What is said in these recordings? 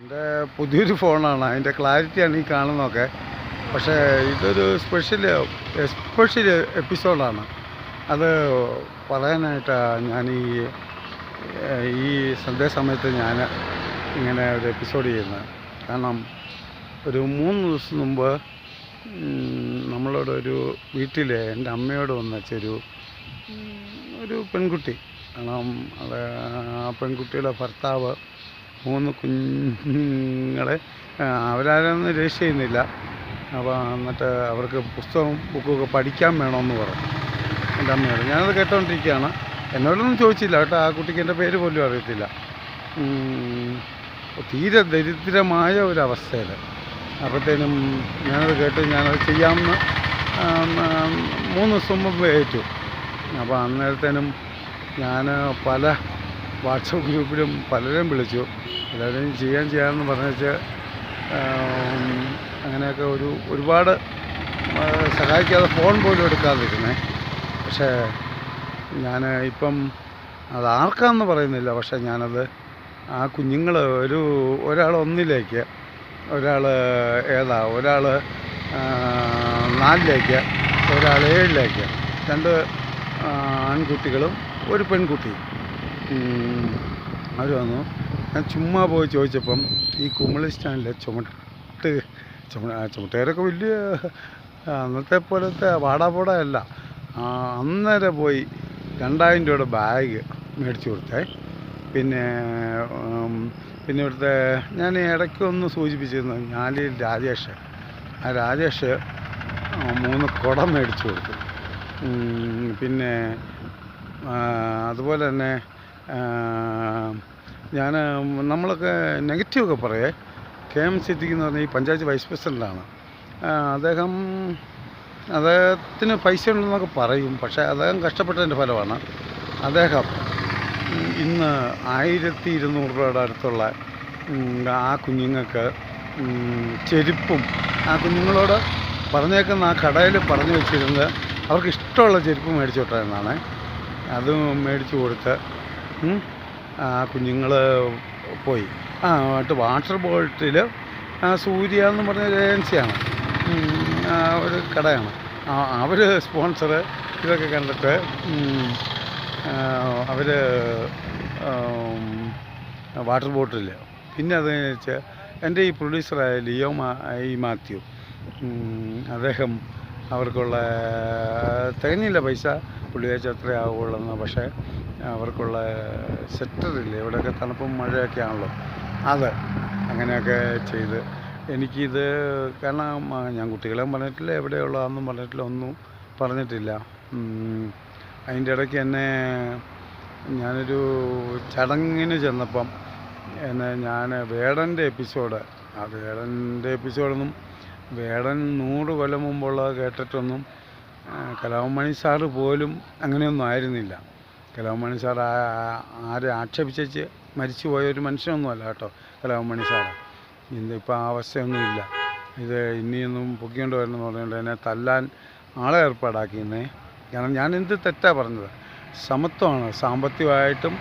എൻ്റെ പുതിയൊരു ഫോണാണ്, അതിൻ്റെ ക്ലാരിറ്റിയാണ് ഈ കാണുന്നതൊക്കെ. പക്ഷേ ഇതൊരു സ്പെഷ്യൽ എപ്പിസോഡാണ്. അത് പറയാനായിട്ടാണ് ഞാൻ ഈ സന്ധ്യാസമയത്ത് ഞാൻ ഇങ്ങനെ ഒരു എപ്പിസോഡ് ചെയ്യുന്നത്. കാരണം ഒരു 3 ദിവസം മുമ്പ് നമ്മളോട് ഒരു വീട്ടിൽ എൻ്റെ അമ്മയോട് ഒരു പെൺകുട്ടി. കാരണം ആ പെൺകുട്ടിയുടെ ഭർത്താവ് 3 കുഞ്ഞുങ്ങളെ അവരാരൊന്നും രജിസ്റ്റർ ചെയ്യുന്നില്ല. അപ്പോൾ എന്നിട്ട് അവർക്ക് ബുക്കൊക്കെ പഠിക്കാൻ വേണമെന്ന് പറഞ്ഞു എൻ്റെ അമ്മയോട്. ഞാനത് കേട്ടോണ്ടിരിക്കുകയാണ്. എന്നോടൊന്നും ചോദിച്ചില്ല കേട്ടോ. ആ കുട്ടിക്ക് എൻ്റെ പേര് പോലും അറിയത്തില്ല. തീരെ ദരിദ്രമായ ഒരവസ്ഥയിൽ. അപ്പോഴത്തേനും ഞാനത് കേട്ട് ഞാനത് ചെയ്യാമെന്ന് 3 ദിവസം മുമ്പ് ഏറ്റു. അപ്പോൾ അന്നേരത്തേനും ഞാൻ പല വാട്സപ്പ് ഗ്രൂപ്പിലും പലരെയും വിളിച്ചു. എല്ലാവരെയും ചെയ്യാമെന്ന് പറഞ്ഞേച്ച് അങ്ങനെയൊക്കെ ഒരുപാട് സഹായിക്കാതെ ഫോൺ പോലും എടുക്കാതിരുന്നേ. പക്ഷേ ഞാൻ ഇപ്പം അതാർക്കാന്ന് പറയുന്നില്ല. പക്ഷേ ഞാനത് ആ കുഞ്ഞുങ്ങൾ ഒരാൾ 1ലേക്ക്, ഒരാൾ ഒരാൾ 4ലേക്ക്, ഒരാൾ 7ലേക്ക്, 2 ആൺകുട്ടികളും ഒരു പെൺകുട്ടിയും. അവർ വന്നു. ഞാൻ ചുമ്മാ പോയി ചോദിച്ചപ്പം ഈ കുമളി സ്റ്റാൻഡിലെ ചുമട്ടുകാരൊക്കെ വലിയ അന്നത്തെ പോലത്തെ വാടാപോടയല്ല. അന്നേരം പോയി 2000 രൂപയുടെ ബാഗ് മേടിച്ചു കൊടുത്തേ. പിന്നെ ഇവിടുത്തെ ഞാൻ ഇടയ്ക്കൊന്ന് സൂചിപ്പിച്ചിരുന്നു ഞാലിൽ രാജേഷ്. ആ രാജേഷ് 3 കുടം മേടിച്ചു കൊടുത്തു. പിന്നെ അതുപോലെ തന്നെ നമ്മളൊക്കെ നെഗറ്റീവൊക്കെ പറയേ. KM സിദ്ദിഖ് എന്ന് പറഞ്ഞാൽ ഈ പഞ്ചായത്ത് വൈസ് പ്രസിഡൻ്റാണ്. അദ്ദേഹത്തിന് പൈസ ഉണ്ടെന്നൊക്കെ പറയും. പക്ഷേ അദ്ദേഹം കഷ്ടപ്പെട്ടതിൻ്റെ ഫലമാണ്. അദ്ദേഹം ഇന്ന് 1200 രൂപയുടെ അടുത്തുള്ള ആ കുഞ്ഞുങ്ങൾക്ക് ചെരുപ്പും, ആ കുഞ്ഞുങ്ങളോട് പറഞ്ഞേക്കുന്ന ആ കടയിൽ പറഞ്ഞു വെച്ചിരുന്നത് അവർക്ക് ഇഷ്ടമുള്ള ചെരുപ്പ് മേടിച്ചു വിട്ടായിരുന്നാണ്. അത് മേടിച്ചു കൊടുത്ത് ആ കുഞ്ഞുങ്ങൾ പോയി. വാട്ടർ ബോട്ടിൽ സൂര്യ എന്ന് പറഞ്ഞ ഒരു ഏജൻസിയാണ്, ഒരു കടയാണ്. അവർ സ്പോൺസർ ഇതൊക്കെ കണ്ടിട്ട് അവർ വാട്ടർ ബോട്ടിൽ. പിന്നെ അത് വെച്ചാൽ എൻ്റെ ഈ പ്രൊഡ്യൂസറായ ലിയോ മാത്യു, അദ്ദേഹം അവർക്കുള്ള തികഞ്ഞില്ല പൈസ, പുള്ളി വെച്ച് അത്രേ ആവുകയുള്ളൂ. പക്ഷേ അവർക്കുള്ള സെറ്ററില്ലേ, ഇവിടെയൊക്കെ തണുപ്പും മഴയൊക്കെ ആണല്ലോ, അത് അങ്ങനെയൊക്കെ ചെയ്ത് എനിക്കിത്. കാരണം ഞാൻ കുട്ടികളെയും പറഞ്ഞിട്ടില്ല, എവിടെയുള്ളതാണെന്നും പറഞ്ഞിട്ടില്ല, ഒന്നും പറഞ്ഞിട്ടില്ല. അതിൻ്റെ ഇടയ്ക്ക് ഞാനൊരു ചടങ്ങിന് ചെന്നപ്പം ഞാൻ വേടൻ്റെ എപ്പിസോഡൊന്നും വേടൻ 100 കൊല്ലം മുമ്പുള്ളത് കേട്ടിട്ടൊന്നും കലാഭവൻ സാറ് പോലും അങ്ങനെയൊന്നും ആയിരുന്നില്ല. കലാഭവൻ സാർ ആരെ ആക്ഷേപിച്ച് മരിച്ചു പോയ ഒരു മനുഷ്യനൊന്നുമല്ല കേട്ടോ കലാഭവൻ സാറ്. ഇന്നിപ്പോൾ ആ അവസ്ഥയൊന്നുമില്ല. ഇത് ഇനിയൊന്നും പൊക്കിക്കൊണ്ട് വരണമെന്ന് പറഞ്ഞുകൊണ്ട് എന്നെ തല്ലാൻ ആളെ ഏർപ്പാടാക്കിയെന്നേ. കാരണം ഞാൻ എന്ത് തെറ്റാണ് പറഞ്ഞത്? സമത്വമാണ്, സാമ്പത്തികമായിട്ടും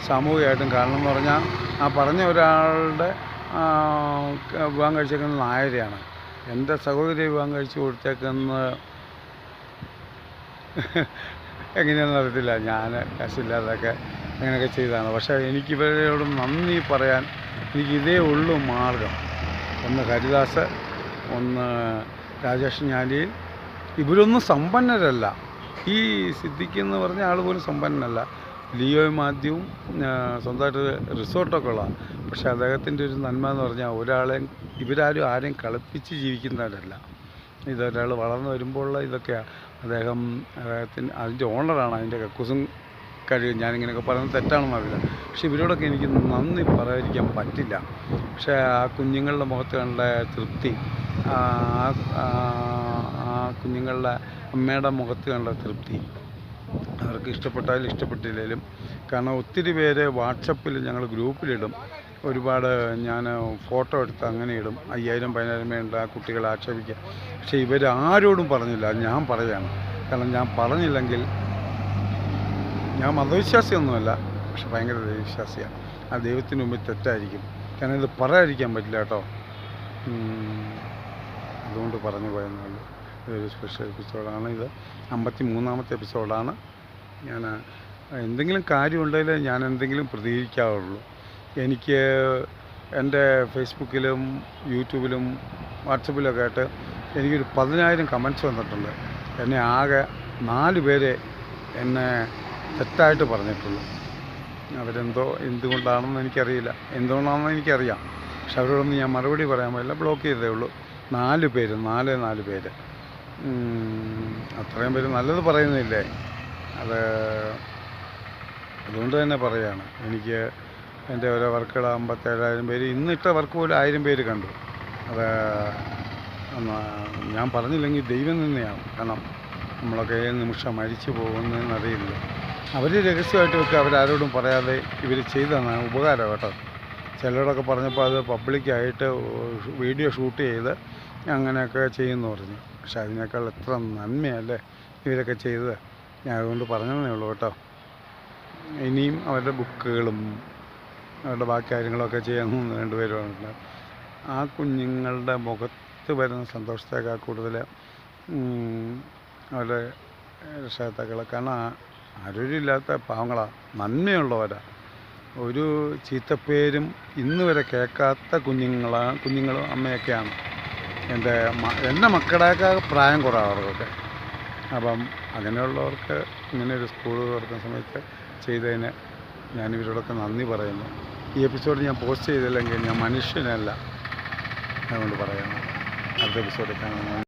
സാമൂഹികമായിട്ടും. കാരണം എന്ന് പറഞ്ഞാൽ ആ പറഞ്ഞ ഒരാളുടെ വിവാഹം കഴിച്ചേക്കുന്നത് നായരെയാണ്. എൻ്റെ സഹോദരി വിവാഹം കഴിച്ച് കൊടുത്തേക്കുന്നത് എങ്ങനെയാണെന്ന് അറിയത്തില്ല. ഞാൻ കാശില്ലാതൊക്കെ അങ്ങനെയൊക്കെ ചെയ്തതാണ്. പക്ഷേ എനിക്കിവരോട് നന്ദി പറയാൻ എനിക്കിതേ ഉള്ളൂ മാർഗം. ഒന്ന് ഹരിദാസ്, ഒന്ന് രാജേഷ് ഞാലിയിൽ. ഇവരൊന്നും സമ്പന്നരല്ല. ഈ സിദ്ദിഖ് എന്ന് പറഞ്ഞ ആൾ പോലും സമ്പന്നനല്ല. ലിയോ മാത്യുവും സ്വന്തമായിട്ട് റിസോർട്ടൊക്കെ ഉള്ളതാണ്. പക്ഷേ അദ്ദേഹത്തിൻ്റെ ഒരു നന്മ എന്ന് പറഞ്ഞാൽ ഇവരാരും ആരെയും കളിപ്പിച്ച് ജീവിക്കുന്നവരല്ല. ഇതൊരാൾ വളർന്നു വരുമ്പോഴുള്ള ഇതൊക്കെയാണ്. അദ്ദേഹത്തിന് അതിൻ്റെ ഓണറാണ്. അതിൻ്റെ കക്കൂസും കഴിയും. ഞാനിങ്ങനെയൊക്കെ പറയുന്നത് തെറ്റാണെന്ന് അറിയില്ല. പക്ഷേ ഇവരോടൊക്കെ എനിക്ക് നന്ദി പറയാതിരിക്കാൻ പറ്റില്ല. പക്ഷേ ആ കുഞ്ഞുങ്ങളുടെ മുഖത്ത് കണ്ട തൃപ്തി, ആ കുഞ്ഞുങ്ങളുടെ അമ്മയുടെ മുഖത്ത് കണ്ട തൃപ്തി, അവർക്ക് ഇഷ്ടപ്പെട്ടാലും ഇഷ്ടപ്പെട്ടില്ലെങ്കിലും. കാരണം ഒത്തിരി പേര് വാട്സപ്പിൽ ഞങ്ങൾ ഗ്രൂപ്പിലിടും. ഒരുപാട് ഞാൻ ഫോട്ടോ എടുത്ത് അങ്ങനെ ഇടും. 5000 10,000 വേണ്ട ആ കുട്ടികളെ ആക്ഷേപിക്കുക. പക്ഷേ ഇവരാരോടും പറഞ്ഞില്ല. ഞാൻ പറയുകയാണ്. കാരണം ഞാൻ പറഞ്ഞില്ലെങ്കിൽ, ഞാൻ മതവിശ്വാസിയൊന്നുമല്ല, പക്ഷെ ഭയങ്കര ദൈവവിശ്വാസിയാണ്. ആ ദൈവത്തിന് മുമ്പിൽ തെറ്റായിരിക്കും. ഞാനിത് പറയാതിരിക്കാൻ പറ്റില്ല കേട്ടോ. അതുകൊണ്ട് പറഞ്ഞു പോയെന്നേ ഉള്ളൂ. ഇതൊരു സ്പെഷ്യൽ എപ്പിസോഡാണ്. ഇത് 53ാമത്തെ എപ്പിസോഡാണ്. ഞാൻ എന്തെങ്കിലും കാര്യമുണ്ടെങ്കിൽ ഞാൻ എന്തെങ്കിലും പ്രതികരിക്കാറുള്ളൂ. എനിക്ക് എൻ്റെ ഫേസ്ബുക്കിലും യൂട്യൂബിലും വാട്സപ്പിലൊക്കെ ആയിട്ട് എനിക്കൊരു 10,000 കമൻറ്റ്സ് വന്നിട്ടുണ്ട്. എന്നെ ആകെ 4 പേരെ എന്നെ തെറ്റായിട്ട് പറഞ്ഞിട്ടുള്ളൂ. എന്തുകൊണ്ടാണെന്ന് എനിക്കറിയില്ല. എന്തുകൊണ്ടാണെന്ന് എനിക്കറിയാം, പക്ഷെ അവരോടൊന്നും ഞാൻ മറുപടി പറയാൻ പറ്റില്ല. ബ്ലോക്ക് ചെയ്തേ ഉള്ളൂ. 4 പേര്, 4 പേര്. അത്രയും പേര് നല്ലത് പറയുന്നില്ലേ, അതുകൊണ്ട് തന്നെ പറയുകയാണ്. എനിക്ക് എൻ്റെ ഓരോ വർക്കുകൾ 57,000 പേര്, ഇന്നിട്ട വർക്ക് പോലും 1000 പേര് കണ്ടു. അത് ഞാൻ പറഞ്ഞില്ലെങ്കിൽ ദൈവം തന്നെയാണ്. കാരണം നമ്മളൊക്കെ ഏത് നിമിഷം മരിച്ചു പോകുന്നതെന്നറിയില്ല. അവർ രഹസ്യമായിട്ട് വെക്കുക, അവരാരോടും പറയാതെ ഇവർ ചെയ്തതാണ് ഉപകാരം കേട്ടോ. ചിലരോടൊക്കെ പറഞ്ഞപ്പോൾ അത് പബ്ലിക്കായിട്ട് വീഡിയോ ഷൂട്ട് ചെയ്ത് അങ്ങനെയൊക്കെ ചെയ്യുമെന്ന് പറഞ്ഞു. പക്ഷെ അതിനേക്കാൾ എത്ര നന്മയല്ലേ ഇവരൊക്കെ ചെയ്തത്. ഞാൻ അതുകൊണ്ട് പറഞ്ഞതേ ഉള്ളൂ കേട്ടോ. ഇനിയും അവരുടെ ബുക്കുകളും അവരുടെ ബാക്കി കാര്യങ്ങളൊക്കെ ചെയ്യാൻ 2 പേരുണ്ട്. ആ കുഞ്ഞുങ്ങളുടെ മുഖത്ത് വരുന്ന സന്തോഷത്തേക്കാൾ കൂടുതൽ അവരുടെ രക്ഷകർത്താക്കൾ, കാരണം ആരോഗ്യമില്ലാത്ത പാവങ്ങളാണ്, നന്മയുള്ളവരാണ്. ഒരു ചീത്തപ്പേരും ഇന്ന് വരെ കേൾക്കാത്ത കുഞ്ഞുങ്ങളും അമ്മയൊക്കെയാണ്. എൻ്റെ മക്കളുടെയൊക്കെ പ്രായം കുറവാണ് അവർക്കൊക്കെ. അപ്പം അങ്ങനെയുള്ളവർക്ക് ഇങ്ങനെ ഒരു സ്കൂൾ തുറക്കുന്ന സമയത്ത് ചെയ്തതിന് ഞാനിവരോടൊക്കെ നന്ദി പറയുന്നു. ഈ എപ്പിസോഡ് ഞാൻ പോസ്റ്റ് ചെയ്തില്ലെങ്കിൽ ഞാൻ മനുഷ്യനല്ല, അതുകൊണ്ട് പറയണം. അടുത്ത എപ്പിസോഡിൽ കാണാൻ